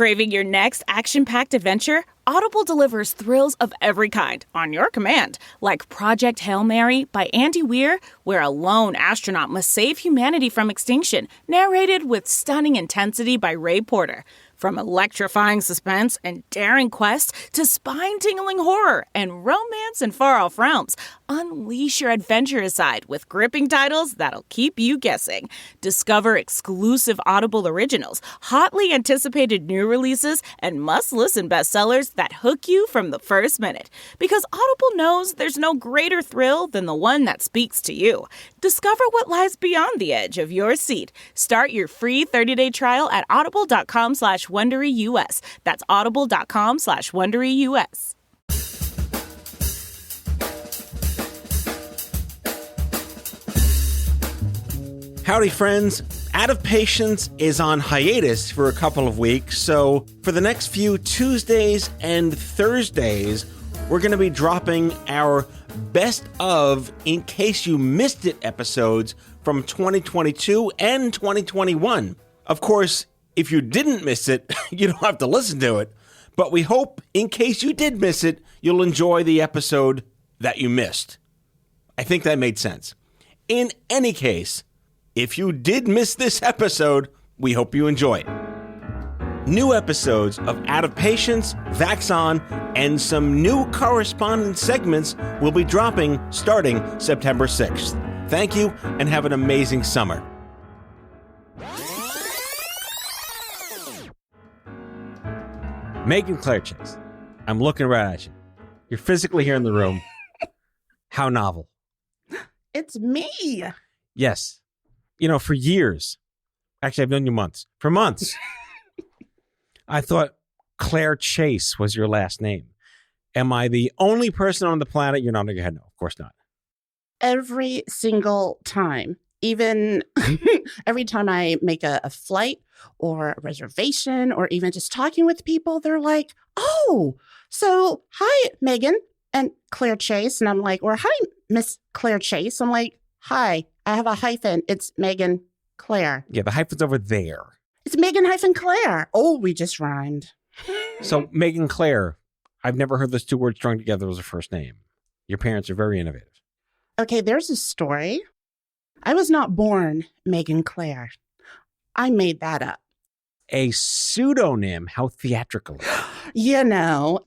Craving your next action-packed adventure? Audible delivers thrills of every kind on your command, like Project Hail Mary by Andy Weir, where a lone astronaut must save humanity from extinction, narrated with stunning intensity by Ray Porter. From electrifying suspense and daring quest to spine-tingling horror and romance in far-off realms, unleash your adventurous side with gripping titles that'll keep you guessing. Discover exclusive Audible originals, hotly anticipated new releases, and must-listen bestsellers that hook you from the first minute. Because Audible knows there's no greater thrill than the one that speaks to you. Discover what lies beyond the edge of your seat. Start your free 30-day trial at audible.com/WonderyUS. That's audible.com/WonderyUS. Howdy, friends. Out of Patience is on hiatus for a couple of weeks, so for the next few Tuesdays and Thursdays, we're going to be dropping our best of In Case You Missed It episodes from 2022 and 2021. Of course, if you didn't miss it, you don't have to listen to it, but we hope, in case you did miss it, you'll enjoy the episode that you missed. I think that made sense. In any case, if you did miss this episode, we hope you enjoy it. New episodes of Out of Patience, Vax On, and some new correspondence segments will be dropping starting September 6th. Thank you, and have an amazing summer. Megan Claire Chase, I'm looking right at you. You're physically here in the room. How novel. It's me. Yes. You know, for years, actually, I've known you months. For months, I thought Claire Chase was your last name. Am I the only person on the planet you're nodding your head? No, of course not. Every single time. Even every time I make a flight or a reservation or even just talking with people, they're like, oh, so hi, Megan and Claire Chase. And I'm like, or hi, Miss Claire Chase. I'm like, hi, I have a hyphen. It's Megan Claire. Yeah, the hyphen's over there. It's Megan hyphen Claire. Oh, we just rhymed. So Megan Claire, I've never heard those two words strung together as a first name. Your parents are very innovative. Okay, there's a story. I was not born Megan Claire. I made that up. A pseudonym? How theatrical. You know,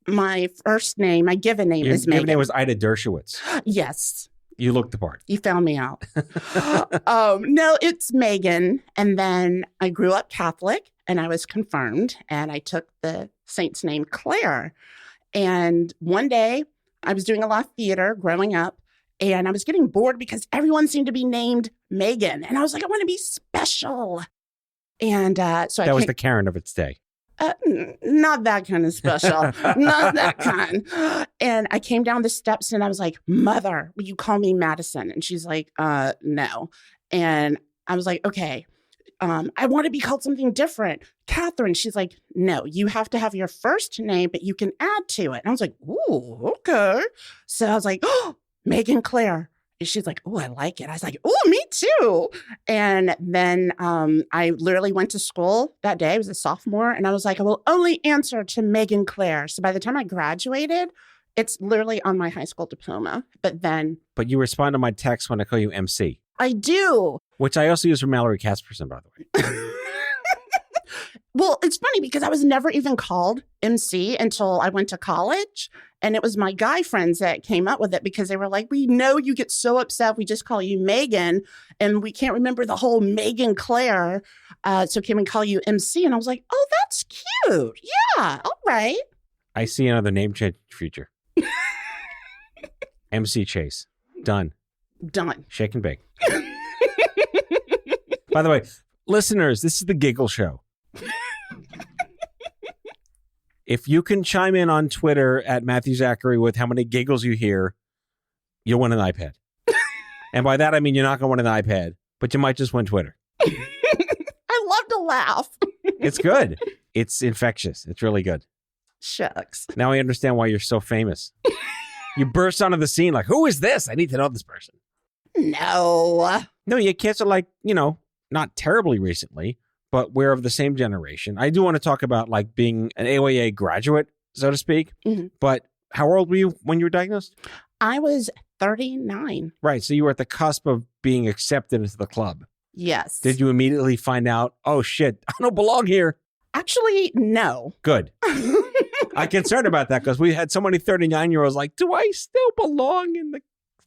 my first name, my given name is Megan. Your given name was Ida Dershowitz. Yes. You looked the part. You found me out. No, it's Megan. And then I grew up Catholic and I was confirmed and I took the saint's name Claire. And one day I was doing a lot of theater growing up and I was getting bored because everyone seemed to be named Megan. And I was like, I want to be special. And so that was the Karen of its day. Not that kind of special. Not that kind. And I came down the steps and I was like, Mother, will you call me Madison? And she's like, no. And I was like, okay, I want to be called something different. Catherine. She's like, no, you have to have your first name, but you can add to it. And I was like, ooh, okay. So I was like, oh, Megan Claire. And she's like, oh, I like it. I was like, oh, me too. And then I literally went to school that day. I was a sophomore. And I was like, I will only answer to Megan Claire. So by the time I graduated, it's literally on my high school diploma. But you respond to my text when I call you MC. I do. Which I also use for Mallory Casperson, by the way. Well, it's funny because I was never even called MC until I went to college. And it was my guy friends that came up with it because they were like, we know you get so upset. We just call you Megan and we can't remember the whole Megan Claire. So can we call you MC? And I was like, oh, that's cute. Yeah. All right. I see another name change future. MC Chase. Done. Shake and bake. By the way, listeners, this is the Giggle Show. If you can chime in on Twitter at Matthew Zachary with how many giggles you hear, you'll win an iPad. And by that, I mean you're not going to win an iPad, but you might just win Twitter. I love to laugh. It's good. It's infectious. It's really good. Shucks. Now I understand why you're so famous. You burst onto the scene like, who is this? I need to know this person. No, you canceled not terribly recently, but we're of the same generation. I do want to talk about like being an AYA graduate, so to speak. Mm-hmm. But how old were you when you were diagnosed? I was 39. Right. So you were at the cusp of being accepted into the club. Yes. Did you immediately find out, oh shit, I don't belong here? Actually, no. Good. I'm concerned about that because we had so many 39-year-olds like, do I still belong in the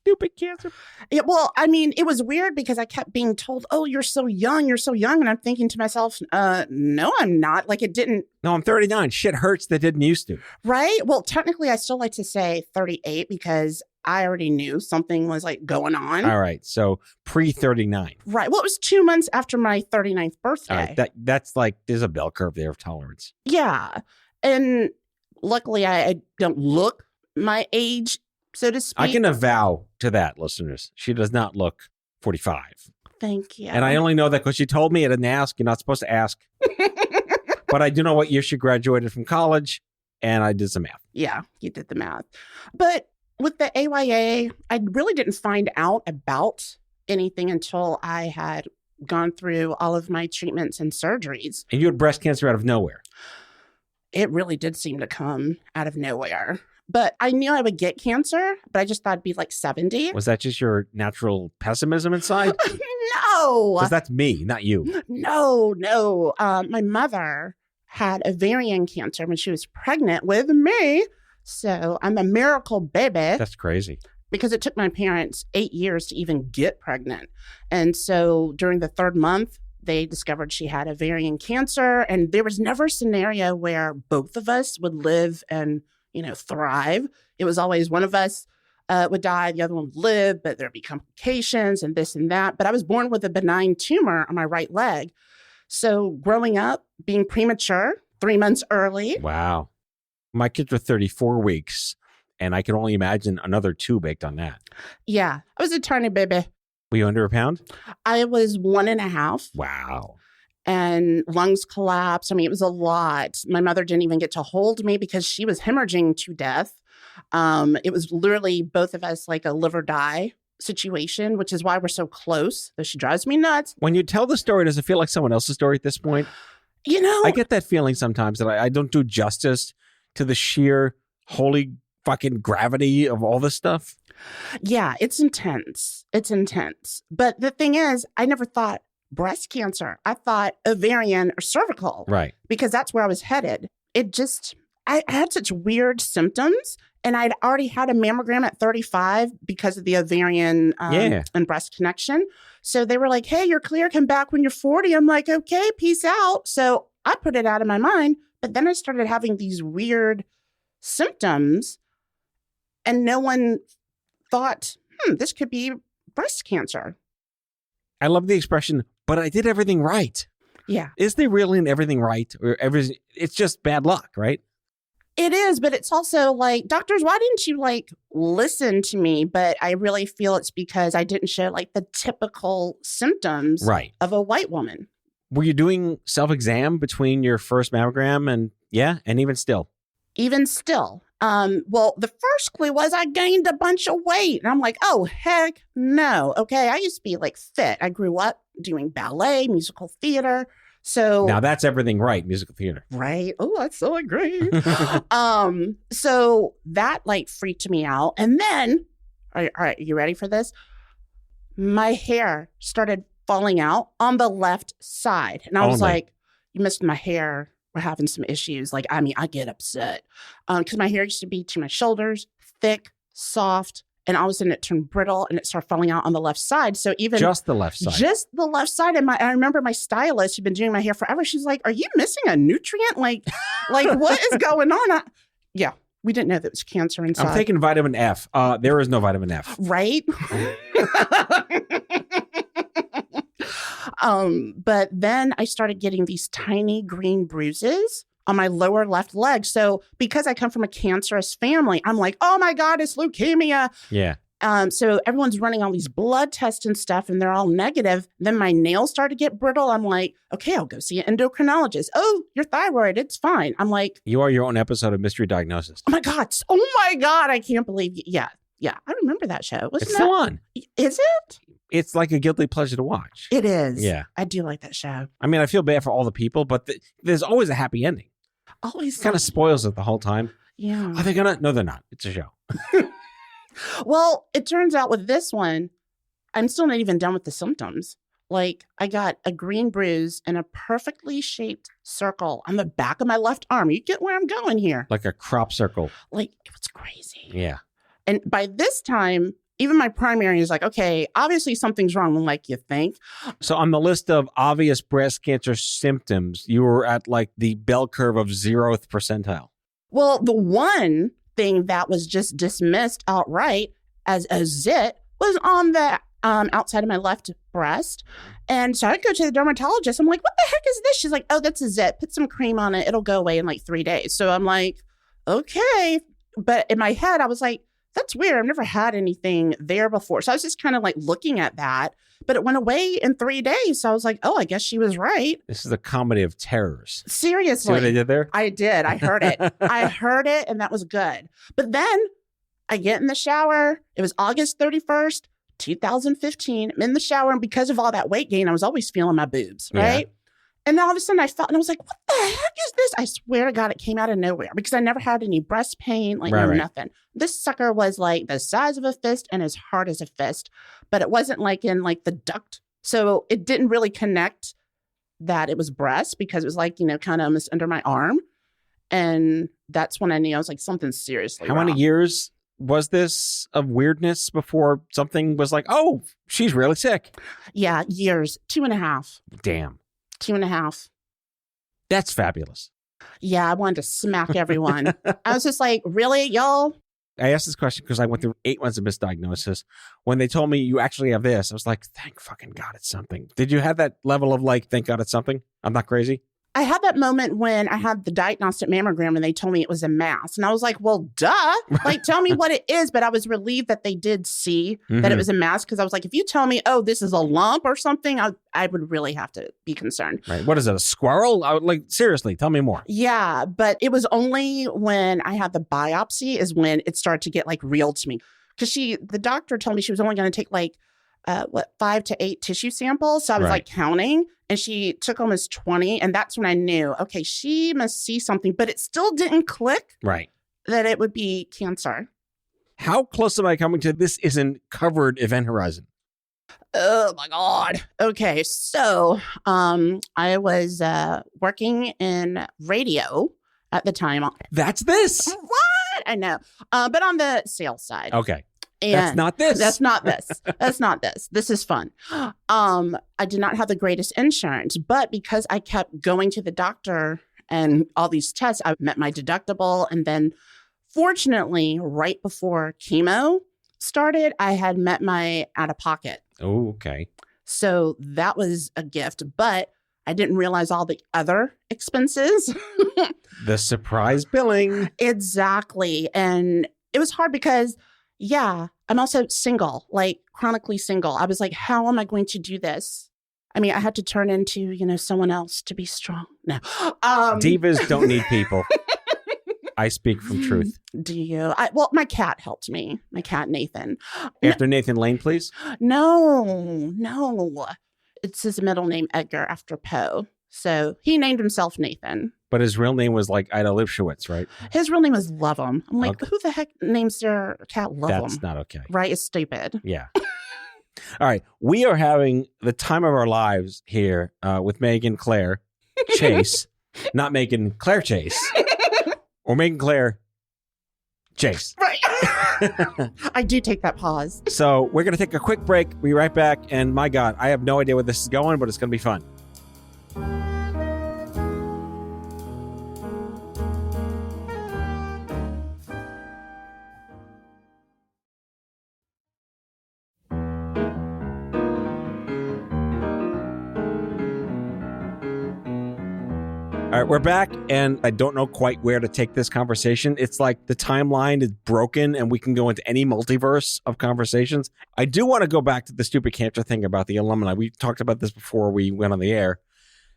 stupid cancer? Yeah, well, I mean, it was weird because I kept being told, oh, you're so young. You're so young. And I'm thinking to myself, no, I'm not. Like it didn't. No, I'm 39. Shit hurts that didn't used to. Right. Well, technically, I still like to say 38 because I already knew something was like going on. All right. So pre-39. Right. Well, it was 2 months after my 39th birthday. All right. That's like, there's a bell curve there of tolerance. Yeah. And luckily, I don't look my age, so to speak. I can avow to that, listeners. She does not look 45. Thank you. And I only know that because she told me I didn't ask. You're not supposed to ask. But I do know what year she graduated from college, and I did some math. Yeah, you did the math. But with the AYA, I really didn't find out about anything until I had gone through all of my treatments and surgeries. And you had breast cancer out of nowhere. It really did seem to come out of nowhere. But I knew I would get cancer, but I just thought it'd be like 70. Was that just your natural pessimism inside? No. Because that's me, not you. No. My mother had ovarian cancer when she was pregnant with me. So I'm a miracle baby. That's crazy. Because it took my parents 8 years to even get pregnant. And so during the 3rd month, they discovered she had ovarian cancer. And there was never a scenario where both of us would live and, thrive. It was always one of us would die, the other one would live, but there'd be complications and this and that. But I was born with a benign tumor on my right leg. So growing up, being premature, 3 months early. Wow. My kids were 34 weeks, and I can only imagine another 2 baked on that. Yeah, I was a tiny baby. Were you under a pound? I was 1.5. Wow. And lungs collapsed. I mean, it was a lot. My mother didn't even get to hold me because she was hemorrhaging to death. It was literally both of us like a live or die situation, which is why we're so close, though she drives me nuts. When you tell the story, does it feel like someone else's story at this point? I get that feeling sometimes that I don't do justice to the sheer holy fucking gravity of all this stuff. Yeah, it's intense. It's intense. But the thing is, I never thought breast cancer. I thought ovarian or cervical. Right. Because that's where I was headed. I had such weird symptoms. And I'd already had a mammogram at 35 because of the ovarian and breast connection. So they were like, hey, you're clear. Come back when you're 40. I'm like, okay, peace out. So I put it out of my mind. But then I started having these weird symptoms. And no one thought, this could be breast cancer. I love the expression, but I did everything right. Yeah. Is there really everything right? Or everything? It's just bad luck, right? It is, but it's also like, doctors, why didn't you listen to me? But I really feel it's because I didn't show the typical symptoms of a white woman. Were you doing self-exam between your first mammogram and even still? Even still. Well, the first clue was I gained a bunch of weight. And I'm like, oh, heck no. Okay, I used to be fit. I grew up doing ballet, musical theater. So now that's everything right, musical theater. Right. Oh, that's so great. So that freaked me out. And then, all right, you ready for this? My hair started falling out on the left side. And I was like, you missed my hair. We're having some issues. I get upset because my hair used to be to my shoulders, thick, soft. And all of a sudden it turned brittle and it started falling out on the left side. So even just the left side. Just the left side. And I remember my stylist who'd been doing my hair forever. She's like, are you missing a nutrient? Like what is going on? Yeah. We didn't know that it was cancer inside. I'm taking vitamin F. There is no vitamin F. Right? But then I started getting these tiny green bruises on my lower left leg. So because I come from a cancerous family, I'm like, oh my God, it's leukemia. Yeah. So everyone's running all these blood tests and stuff and they're all negative. Then my nails start to get brittle. I'm like, okay, I'll go see an endocrinologist. Oh, your thyroid, it's fine. I'm like, you are your own episode of Mystery Diagnosis. Oh my God, I can't believe you. Yeah. I remember that show. It's still on. Is it? It's like a guilty pleasure to watch. It is. Yeah. I do like that show. I mean, I feel bad for all the people, but there's always a happy ending. Always Kind of spoils it the whole time. Yeah. Are they gonna? No, they're not. It's a show. Well, it turns out with this one, I'm still not even done with the symptoms. Like, I got a green bruise and a perfectly shaped circle on the back of my left arm. You get where I'm going here. Like a crop circle. Like, it was crazy. Yeah. And by this time, even my primary is like, okay, obviously something's wrong, like you think. So on the list of obvious breast cancer symptoms, you were at like the bell curve of 0th percentile. Well, the one thing that was just dismissed outright as a zit was on the outside of my left breast. And so I go to the dermatologist. I'm like, what the heck is this? She's like, oh, that's a zit. Put some cream on it. It'll go away in like 3 days. So I'm like, okay. But in my head, I was like, that's weird. I've never had anything there before. So I was just kind of like looking at that. But it went away in 3 days. So I was like, oh, I guess she was right. This is a comedy of terrors. Seriously. See what I did there? I did. I heard it. I heard it, and that was good. But then I get in the shower. It was August 31st, 2015. I'm in the shower, and because of all that weight gain, I was always feeling my boobs, right? Yeah. And then all of a sudden I felt, and I was like, what the heck is this? I swear to God, it came out of nowhere because I never had any breast pain, like nothing. This sucker was like the size of a fist and as hard as a fist, but it wasn't like in like the duct. So it didn't really connect that it was breast because it was like, kind of almost under my arm. And that's when I knew I was like, something's seriously wrong. How many years was this of weirdness before something was like, oh, she's really sick? Yeah, years, 2.5. Damn. 2.5. That's fabulous. Yeah, I wanted to smack everyone. I was just like, really, y'all? I asked this question because I went through 8 months of misdiagnosis. When they told me you actually have this, I was like, thank fucking God it's something. Did you have that level of like, thank God it's something? I'm not crazy? I had that moment when I had the diagnostic mammogram and they told me it was a mass. And I was like, well, duh. Like, tell me what it is. But I was relieved that they did see that it was a mass because I was like, if you tell me, oh, this is a lump or something, I would really have to be concerned. Right. What is it, a squirrel? Like, seriously, tell me more. Yeah, but it was only when I had the biopsy is when it started to get like real to me. Because the doctor told me she was only going to take like, 5 to 8 tissue samples. So I was like counting and she took almost 20. And that's when I knew, okay, she must see something, but it still didn't click that it would be cancer. How close am I coming to this isn't covered event horizon? Oh my God. Okay. So I was working in radio at the time. That's this. What? I know. But on the sales side. Okay. And that's not this. That's not this. That's not this. This is fun. I did not have the greatest insurance, but because I kept going to the doctor and all these tests, I met my deductible. And then fortunately, right before chemo started, I had met my out of pocket. Oh, okay. So that was a gift, but I didn't realize all the other expenses. The surprise billing. Exactly. And it was hard because I'm also single, like chronically single. I was like, how am I going to do this? I mean, I had to turn into, someone else to be strong. No. Divas don't need people. I speak from truth. Do you? Well, my cat helped me. My cat, Nathan. After Nathan Lane, please? No. It's his middle name, Edgar, after Poe. So he named himself Nathan. But his real name was like Ida Lipschitz, right? His real name was Lovem. I'm like, who the heck names their cat Lovem? That's not okay. Right? It's stupid. Yeah. All right. We are having the time of our lives here with Megan Claire Chase. Not Megan Claire Chase. Or Megan Claire Chase. Right. I do take that pause. So we're going to take a quick break. We'll be right back. And my God, I have no idea where this is going, but it's going to be fun. All right, we're back, and I don't know quite where to take this conversation. It's like the timeline is broken, and we can go into any multiverse of conversations. I do want to go back to the stupid cancer thing about the alumni. We talked about this before we went on the air.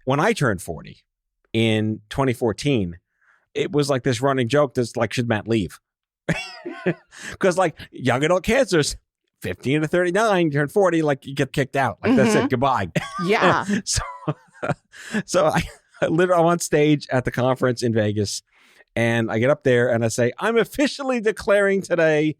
When I turned 40 in 2014, it was like this running joke that's like, should Matt leave? Because like young adult cancers, 15 to 39, you turn 40, like you get kicked out. Like that's it, goodbye. Yeah. So I'm on stage at the conference in Vegas, and I get up there and I say, I'm officially declaring today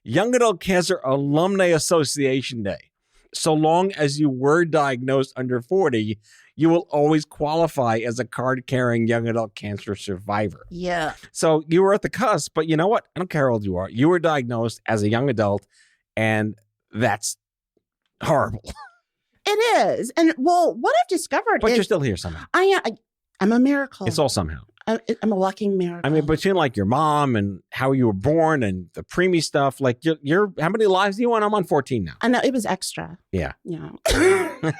Young Adult Cancer Alumni Association Day. So long as you were diagnosed under 40, you will always qualify as a card-carrying young adult cancer survivor. Yeah. So you were at the cusp, but you know what? I don't care how old you are. You were diagnosed as a young adult, and that's horrible. It is. And well, what I've discovered But is you're still here somehow. I'm a miracle. It's all somehow. I'm a walking miracle. I mean, between like your mom and how you were born and the preemie stuff, like you're how many lives do you want? I'm on 14 now. I know it was extra. Yeah. Yeah. But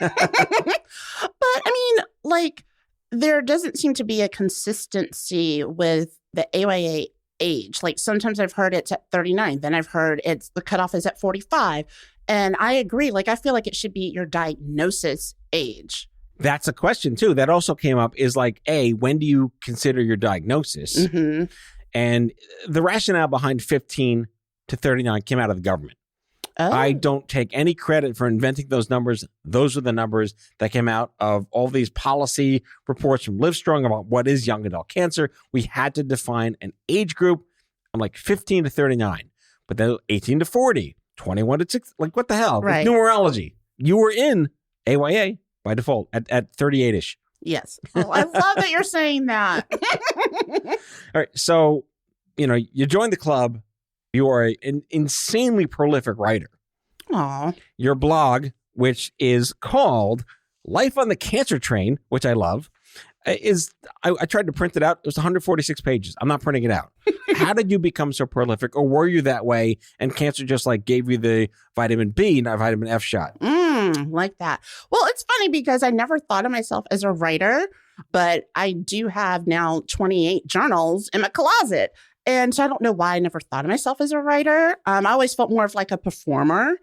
I mean, like, there doesn't seem to be a consistency with the AYA age. Like sometimes I've heard it's at 39, then I've heard it's the cutoff is at 45. And I agree. Like, I feel like it should be your diagnosis age. That's a question too. That also came up is like, when do you consider your diagnosis? Mm-hmm. And the rationale behind 15 to 39 came out of the government. Oh. I don't take any credit for inventing those numbers. Those are the numbers that came out of all these policy reports from Livestrong about what is young adult cancer. We had to define an age group. I'm like 15 to 39, but then 18 to 40, 21 to 6. Like, what the hell? Right. With numerology. You were in AYA by default at 38-ish. Yes. Oh, I love that you're saying that. All right. So, you joined the club. You are an insanely prolific writer. Aw. Your blog, which is called Life on the Cancer Train, which I love, I tried to print it out. It was 146 pages. I'm not printing it out. How did you become so prolific, or were you that way and cancer just like gave you the vitamin B, not vitamin F shot? Like that. Well, it's funny because I never thought of myself as a writer, but I do have now 28 journals in my closet. And so I don't know why I never thought of myself as a writer. I always felt more of like a performer.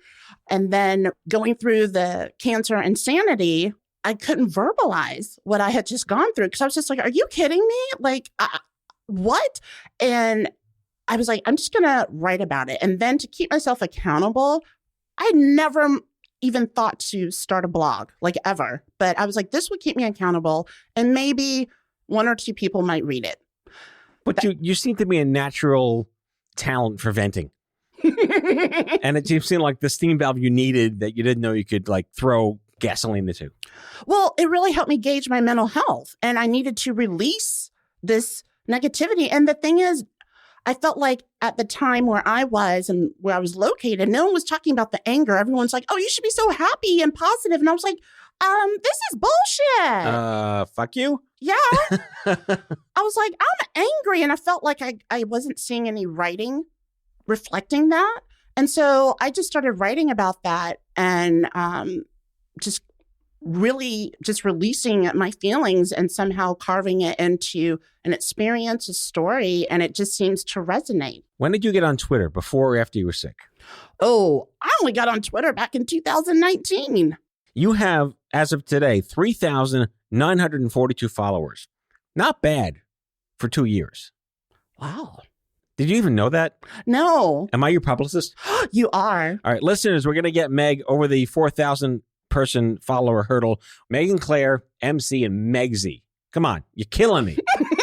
And then going through the cancer insanity, I couldn't verbalize what I had just gone through because I was just like, are you kidding me? Like, what? And I was like, I'm just going to write about it. And then to keep myself accountable, I never even thought to start a blog, like ever. But I was like, this would keep me accountable. And maybe one or two people might read it. But you seem to be a natural talent for venting. And it seemed like the steam valve you needed that you didn't know you could like throw gasoline into. Well, it really helped me gauge my mental health. And I needed to release this negativity. And the thing is, I felt like at the time where I was and where I was located, no one was talking about the anger. Everyone's like, oh, you should be so happy and positive. And I was like, this is bullshit. Fuck you. Yeah. I was like, I'm angry. And I felt like I wasn't seeing any writing reflecting that. And so I just started writing about that and just releasing my feelings and somehow carving it into an experience, a story. And it just seems to resonate. When did you get on Twitter? Before or after you were sick? Oh, I only got on Twitter back in 2019. You have, as of today, 3,942 followers. Not bad for 2 years. Wow. Did you even know that? No. Am I your publicist? You are. All right, listeners, we're going to get Meg over the 4,000 person follower hurdle. Megan Claire, MC, and Megsie. Come on, you're killing me.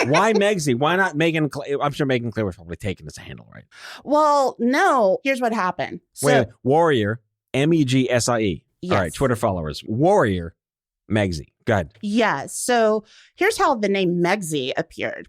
Why Megsie? Why not Megan Claire? I'm sure Megan Claire was probably taken as a handle, right? Well, no. Here's what happened. Wait, Warrior, Megsie. Yes. All right, Twitter followers. Warrior, Megsie. Go ahead. Yes. So here's how the name Megsie appeared.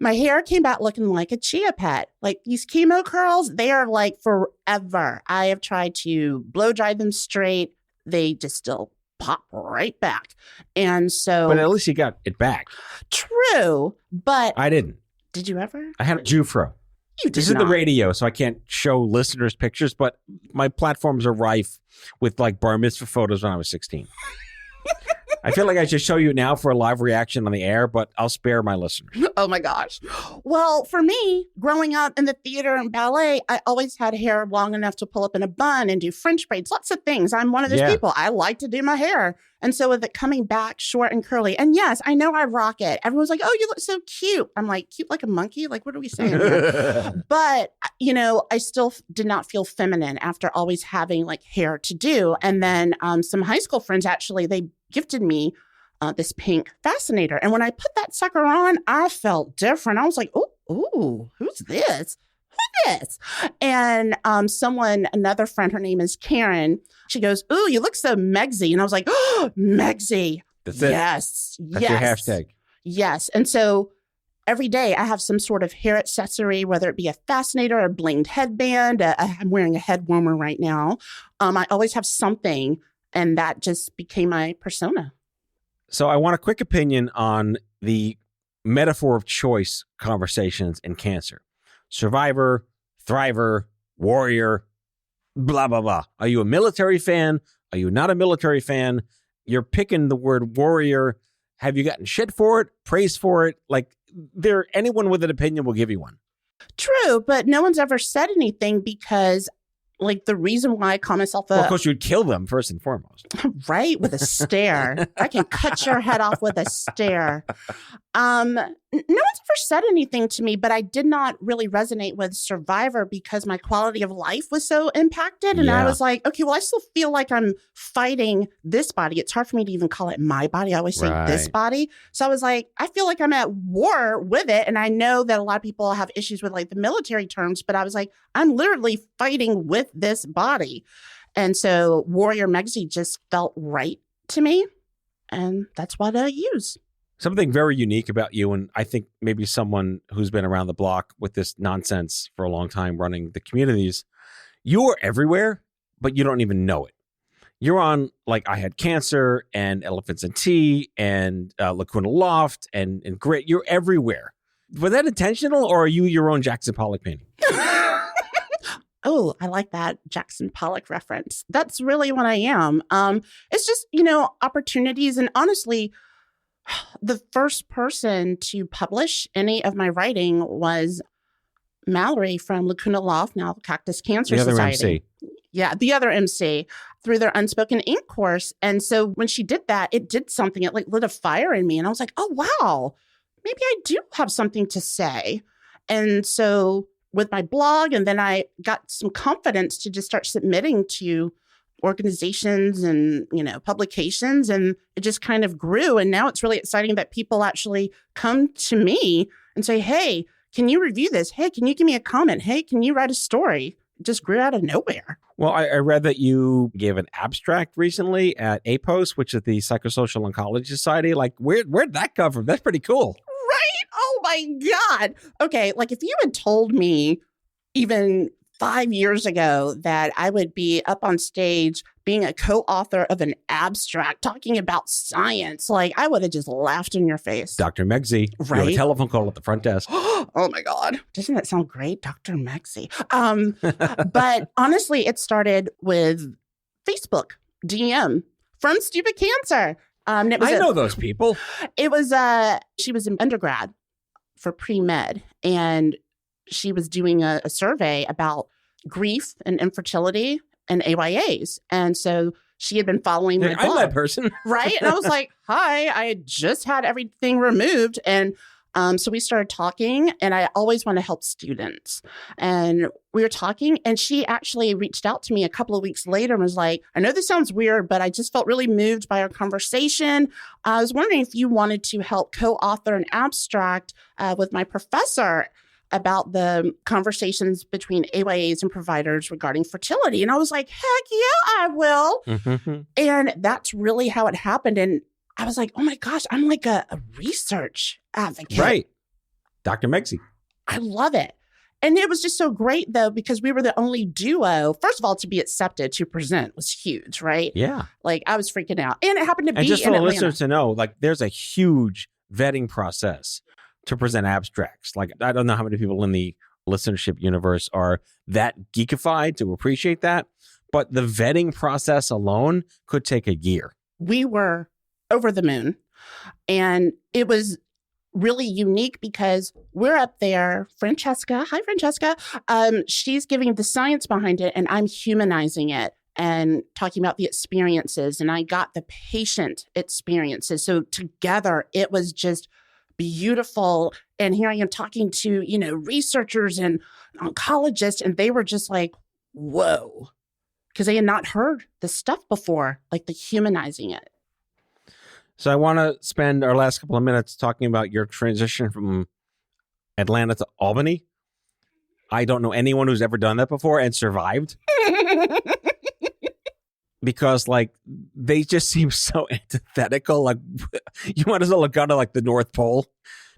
My hair came back looking like a chia pet. Like these chemo curls, they are like forever. I have tried to blow dry them straight. They just still pop right back. And so. But at least you got it back. True. But. I didn't. Did you ever? I had a Jufro. You did This not. is the radio, so I can't show listeners pictures, but my platforms are rife with like bar mitzvah photos when I was 16. I feel like I should show you now for a live reaction on the air, but I'll spare my listeners. Oh my gosh. Well, for me, growing up in the theater and ballet, I always had hair long enough to pull up in a bun and do French braids, lots of things. I'm one of those people. I like to do my hair. And so with it coming back short and curly, and yes, I know I rock it. Everyone's like, oh, you look so cute. I'm like, cute like a monkey? Like, what are we saying here? But, I still did not feel feminine after always having like hair to do. And then some high school friends, actually, they gifted me this pink fascinator. And when I put that sucker on, I felt different. I was like, ooh, who's this? This. And another friend, her name is Karen. She goes, ooh, you look so Megsie. And I was like, oh, Megsie. That's it. Yes. That's your hashtag. Yes. And so every day I have some sort of hair accessory, whether it be a fascinator, a blinged headband. I'm wearing a head warmer right now. I always have something, and that just became my persona. So I want a quick opinion on the metaphor of choice conversations in cancer. Survivor, thriver, warrior, blah, blah, blah. Are you a military fan? Are you not a military fan? You're picking the word warrior. Have you gotten shit for it? Praise for it? Like, anyone with an opinion will give you one. True, but no one's ever said anything because, like, the reason why I call myself Well, of course, you'd kill them first and foremost. Right? With a stare. I can cut your head off with a stare. No one's ever said anything to me, but I did not really resonate with Survivor because my quality of life was so impacted. And I was like, okay, well, I still feel like I'm fighting this body. It's hard for me to even call it my body. I always say this body. So I was like, I feel like I'm at war with it. And I know that a lot of people have issues with like the military terms, but I was like, I'm literally fighting with this body. And so Warrior Megsie just felt right to me. And that's what I use. Something very unique about you, and I think maybe someone who's been around the block with this nonsense for a long time running the communities, you are everywhere, but you don't even know it. You're on, like, I Had Cancer and Elephants and Tea and Lacuna Loft and Grit. You're everywhere. Was that intentional, or are you your own Jackson Pollock painting? Oh, I like that Jackson Pollock reference. That's really what I am. It's just, opportunities. And honestly, the first person to publish any of my writing was Mallory from Lacuna Loft, now Cactus Cancer Society. MC. Yeah, the other MC, through their Unspoken Ink course. And so when she did that, it did something. It like lit a fire in me. And I was like, oh, wow, maybe I do have something to say. And so with my blog, and then I got some confidence to just start submitting to organizations and, publications, and it just kind of grew. And now it's really exciting that people actually come to me and say, hey, can you review this? Hey, can you give me a comment? Hey, can you write a story? It just grew out of nowhere. Well, I read that you gave an abstract recently at APOS, which is the Psychosocial Oncology Society. Like, where'd that come from? That's pretty cool. Right? Oh my God. Okay, like if you had told me even 5 years ago that I would be up on stage being a co-author of an abstract talking about science, like I would have just laughed in your face. Dr. Megsie, right? You have a telephone call at the front desk. Oh my God. Doesn't that sound great? Dr. Megsie. But honestly, it started with Facebook DM from Stupid Cancer. I know those people. It was, she was in undergrad for pre-med, and she was doing a survey about grief and infertility and AYAs. And so she had been following my blog. I'm that person. Right? And I was like, hi, I had just had everything removed. And so we started talking, and I always want to help students. And we were talking, and she actually reached out to me a couple of weeks later and was like, I know this sounds weird, but I just felt really moved by our conversation. I was wondering if you wanted to help co-author an abstract with my professor about the conversations between AYAs and providers regarding fertility. And I was like, heck yeah, I will. Mm-hmm. And that's really how it happened. And I was like, oh my gosh, I'm like a research advocate. Right. Dr. Megsie. I love it. And it was just so great, though, because we were the only duo. First of all, to be accepted to present was huge, right? Yeah. Like, I was freaking out. And it happened to be in just for the Atlanta. listeners to know, like, there's a huge vetting process to present abstracts. Like, I don't know how many people in the listenership universe are that geekified to appreciate that, but the vetting process alone could take a year. We were over the moon, and it was really unique because we're up there. Francesca, hi Francesca. She's giving the science behind it, and I'm humanizing it. and talking about the experiences, and I got the patient experiences. So together, it was just beautiful. And here I am talking to, researchers and oncologists, and they were just like, whoa, because they had not heard this stuff before, like the humanizing it. So I want to spend our last couple of minutes talking about your transition from Atlanta to Albany. I don't know anyone who's ever done that before and survived. Because they just seem so antithetical. Like you might as well have gone to the North Pole,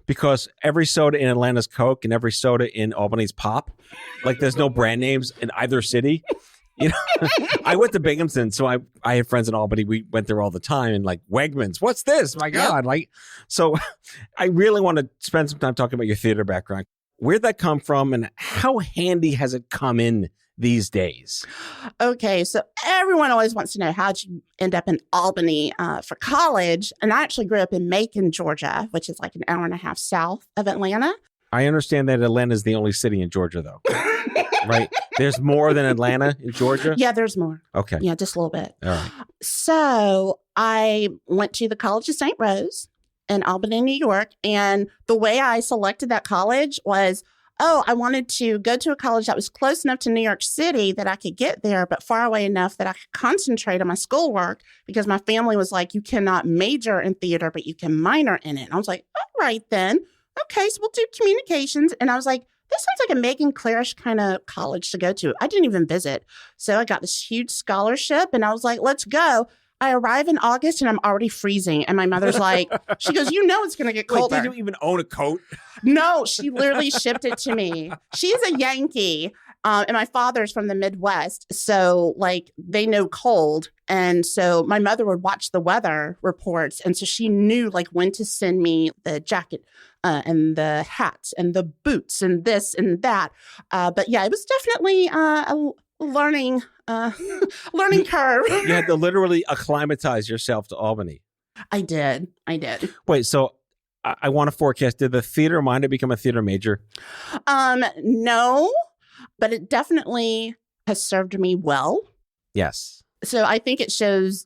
because every soda in Atlanta's Coke and every soda in Albany's Pop. There's no brand names in either city. I went to Binghamton, so I had friends in Albany. We went there all the time, and Wegmans. What's this? My God! So I really want to spend some time talking about your theater background. Where'd that come from, and how handy has it come in these days? Okay, so everyone always wants to know, how'd you end up in Albany for college? And I actually grew up in Macon, Georgia, which is an hour and a half south of Atlanta. I understand that Atlanta is the only city in Georgia, though. Right? There's more than Atlanta in Georgia? Yeah, there's more. Okay. Yeah, just a little bit. All right. So I went to the College of St. Rose in Albany, New York. And the way I selected that college was, I wanted to go to a college that was close enough to New York City that I could get there, but far away enough that I could concentrate on my schoolwork, because my family was like, you cannot major in theater, but you can minor in it. And I was like, all right, then. Okay, so we'll do communications. And I was like, this sounds like a Megan Clarish kind of college to go to. I didn't even visit. So I got this huge scholarship, and I was like, let's go. I arrive in August, and I'm already freezing. And my mother's like, she goes, it's going to get colder. Wait, did you even own a coat? No, she literally shipped it to me. She's a Yankee, and my father's from the Midwest. So, they know cold. And so my mother would watch the weather reports. And so she knew, when to send me the jacket and the hats and the boots and this and that. But yeah, it was definitely a learning curve. You had to literally acclimatize yourself to Albany. I did. Wait, so I want to forecast, did the theater mind to become a theater major? No, but it definitely has served me well. Yes. So I think it shows,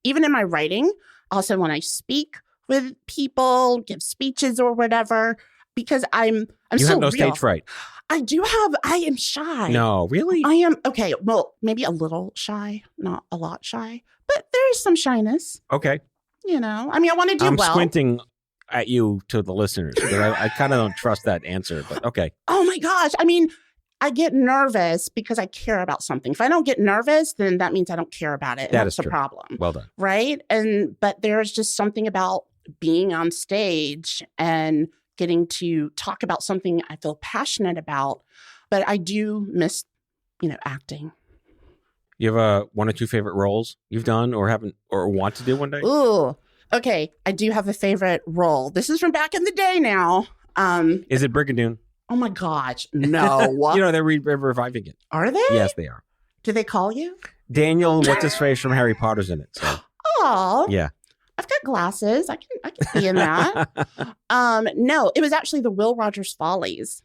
even in my writing, also when I speak with people, give speeches or whatever, because I'm you so have no real. stage fright. I am shy. No, really? I am. Okay, well, maybe a little shy, not a lot shy, but there is some shyness. Okay. I want to do well. I'm squinting at you to the listeners, because I kind of don't trust that answer, but okay. Oh my gosh. I get nervous because I care about something. If I don't get nervous, then that means I don't care about it. That is the true. problem. Well done. Right? But there's just something about being on stage and getting to talk about something I feel passionate about. But I do miss, acting. You have one or two favorite roles you've done or haven't or want to do one day? Ooh, okay. I do have a favorite role. This is from back in the day now. Is it Brigadoon? Oh my gosh, no. They're reviving it. Are they? Yes, they are. Do they call you? Daniel, what's his face from Harry Potter's in it. So. Oh. Yeah. I've got glasses. I can be in that. No, it was actually the Will Rogers Follies.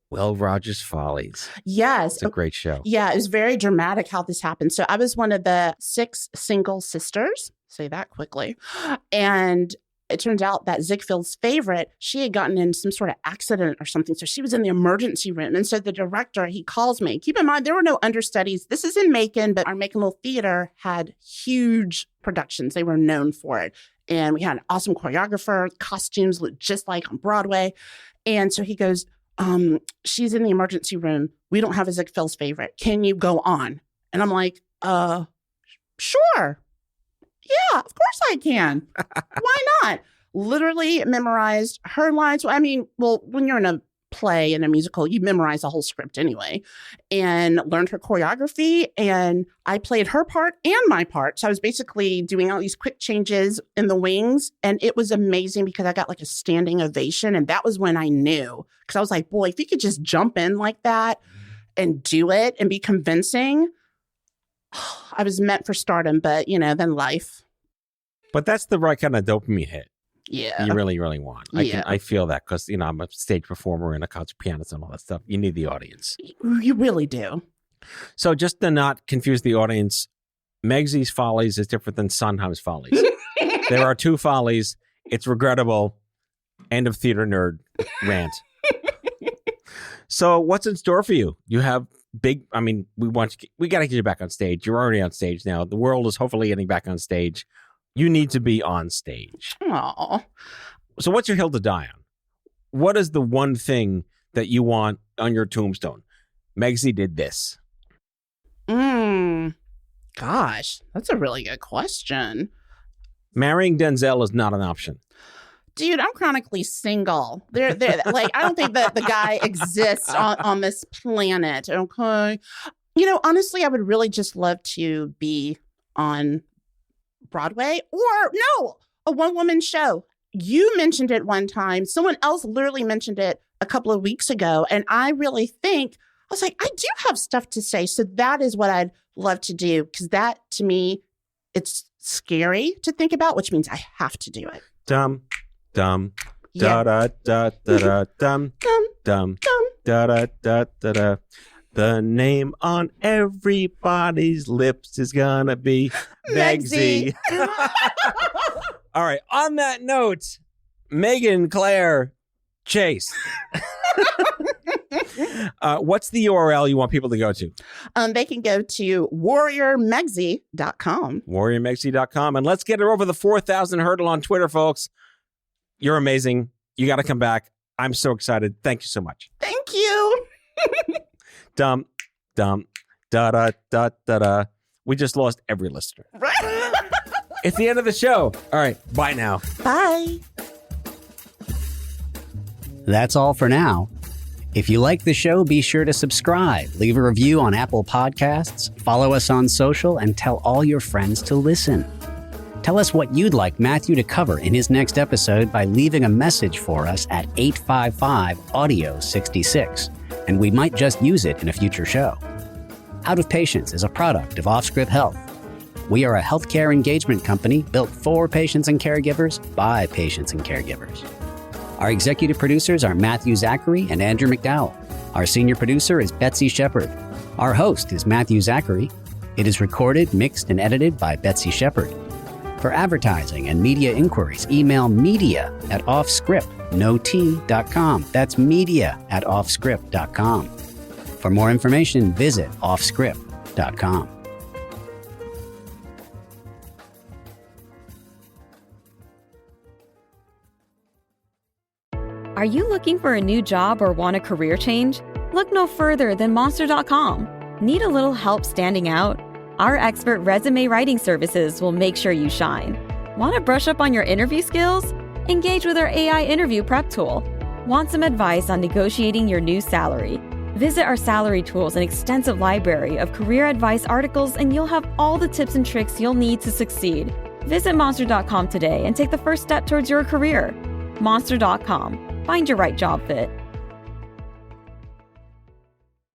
Will Rogers Follies. Yes. It's a great show. Yeah, it was very dramatic how this happened. So I was one of the 6 single sisters. Say that quickly. And it turns out that Ziegfeld's favorite, she had gotten in some sort of accident or something. So she was in the emergency room. And so the director, he calls me. Keep in mind, there were no understudies. This is in Macon, but our Macon Little Theater had huge productions. They were known for it. And we had an awesome choreographer. Costumes looked just like on Broadway. And so he goes, she's in the emergency room. We don't have a Ziegfeld's favorite. Can you go on? And I'm like, sure. Yeah, of course I can. Why not? Literally memorized her lines. When you're in a play and a musical, you memorize the whole script anyway, and learned her choreography. And I played her part and my part. So I was basically doing all these quick changes in the wings. And it was amazing because I got a standing ovation. And that was when I knew, because I was like, boy, if you could just jump in like that and do it and be convincing, I was meant for stardom, but then life. But that's the right kind of dopamine hit. Yeah. You really, really want. I feel that because, I'm a stage performer and a concert pianist and all that stuff. You need the audience. You really do. So just to not confuse the audience, Megsie's Follies is different than Sondheim's Follies. There are two Follies. It's regrettable. End of theater nerd rant. So what's in store for you? You have we got to get you back on stage. You're already on stage now. The world is hopefully getting back on stage. You need to be on stage. Aww. So what's your hill to die on? What is the one thing that you want on your tombstone? Megsie did this. Gosh, that's a really good question. Marrying Denzel is not an option. Dude, I'm chronically single. They're like, I don't think that the guy exists on this planet. Okay. Honestly, I would really just love to be on Broadway or a one-woman show. You mentioned it one time. Someone else literally mentioned it a couple of weeks ago. And I really think, I was like, I do have stuff to say. So that is what I'd love to do. Because that, to me, it's scary to think about, which means I have to do it. Dum, da da da da dum, dum, da da da da. The name on everybody's lips is gonna be Megsie. All right. On that note, Megan, Claire, Chase. What's the URL you want people to go to? They can go to warriormegsie.com. Warriormegsie.com. And let's get her over the 4,000 hurdle on Twitter, folks. You're amazing. You got to come back. I'm so excited. Thank you so much. Thank you. Dum, da da da da da. We just lost every listener. It's the end of the show. All right. Bye now. Bye. That's all for now. If you like the show, be sure to subscribe, leave a review on Apple Podcasts, follow us on social, and tell all your friends to listen. Tell us what you'd like Matthew to cover in his next episode by leaving a message for us at 855-AUDIO-66, and we might just use it in a future show. Out of Patients is a product of Offscript Health. We are a healthcare engagement company built for patients and caregivers by patients and caregivers. Our executive producers are Matthew Zachary and Andrew McDowell. Our senior producer is Betsy Shepard. Our host is Matthew Zachary. It is recorded, mixed, and edited by Betsy Shepard. For advertising and media inquiries, email media@offscript.com. That's media@offscript.com. For more information, visit offscript.com. Are you looking for a new job or want a career change? Look no further than Monster.com. Need a little help standing out? Our expert resume writing services will make sure you shine. Want to brush up on your interview skills? Engage with our AI interview prep tool. Want some advice on negotiating your new salary? Visit our salary tools and extensive library of career advice articles, and you'll have all the tips and tricks you'll need to succeed. Visit Monster.com today and take the first step towards your career. Monster.com. Find your right job fit.